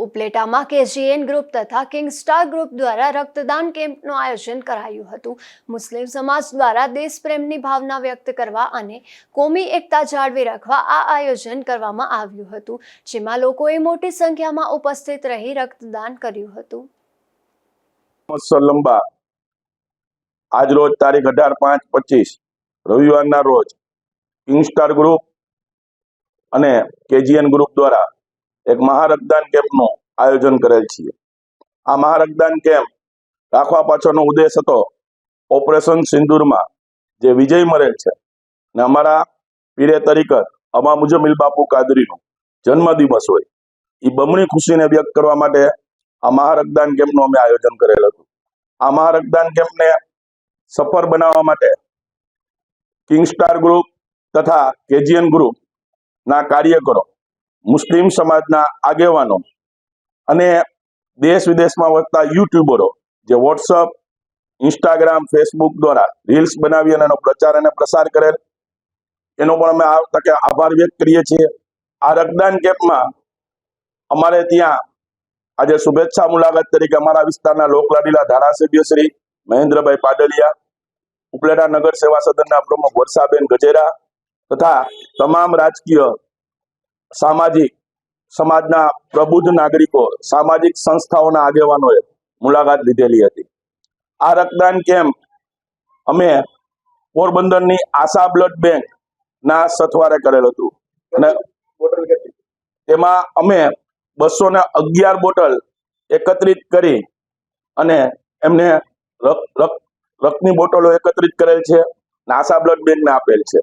ઉપલેટામાં KGN group તથા કિંગસ્ટાર group દ્વારા રક્તદાન કેમ્પનું આયોજન કરાયું હતું। મુસ્લિમ સમાજ દ્વારા દેશપ્રેમની ભાવના વ્યક્ત કરવા અને કોમી એકતા જાળવી રાખવા આ આયોજન કરવામાં આવ્યું હતું, જેમાં લોકોએ મોટી સંખ્યામાં ઉપસ્થિત રહી રક્તદાન કર્યું હતું। લંબા આજ રોજ તારીખ 18/5/25 રવિવારના રોજ કિંગસ્ટાર ગ્રુપ અને કેજીએન ગ્રુપ દ્વારા એક મહારક્તદાન કેમ્પનું આયોજન કરેલ છે। આ મહારક્તદાન કેમ્પ રાખવા પાછળનો ઉદ્દેશ હતો ઓપરેશન સિંદૂરમાં જે વિજય મળેલ છે ને અમારા પીરે તરીકત અમા મુજમિલ બાપુ કાદરીનો જન્મદિવસ હોય એ બમણી ખુશીને વ્યક્ત કરવા માટે આ મહારક્તદાન કેમ્પનું અમે આયોજન કરેલ હતું। આ મહારક્તદાન કેમ્પને સફળ બનાવવા માટે કિંગસ્ટાર ગ્રુપ તથા કેજીએન ગ્રુપ ના કાર્યકરો, મુસ્લિમ સમાજના આગેવાનો અને દેશ વિદેશમાં વસતા યુટ્યુબરો જે વોટ્સઅપ, ઇન્સ્ટાગ્રામ, ફેસબુક દ્વારા રીલ્સ બનાવી અને એનો પ્રચાર અને પ્રસાર કરેલ, એનો પણ અમે આ તકે આભાર વ્યક્ત કરીએ છીએ। આ રક્તદાન કેમ્પમાં અમારે ત્યાં આજે શુભેચ્છા મુલાકાત તરીકે અમારા વિસ્તારના લોકલાડીલા ધારાસભ્ય શ્રી મહેન્દ્રભાઈ પાડલિયા, ઉપલેટા નગર સેવા સદનના પ્રમુખ વર્ષાબેન ગજેરા તથા તમામ રાજકીય, સામાજિક સમાજના પ્રબુદ્ધ નાગરિકો, સામાજિક સંસ્થાઓના આગેવાનોએ મુલાકાત લીધેલી હતી। આ રક્તદાન કેમ્પ અમે પોરબંદરની આશા બ્લડ બેંક ના સથવારે કરેલ હતું અને તેમાં અમે 211 બોટલ એકત્રિત કરી અને એમને રક્તની બોટલો એકત્રિત કરેલ છે અને આશા બ્લડ બેંકને આપેલ છે।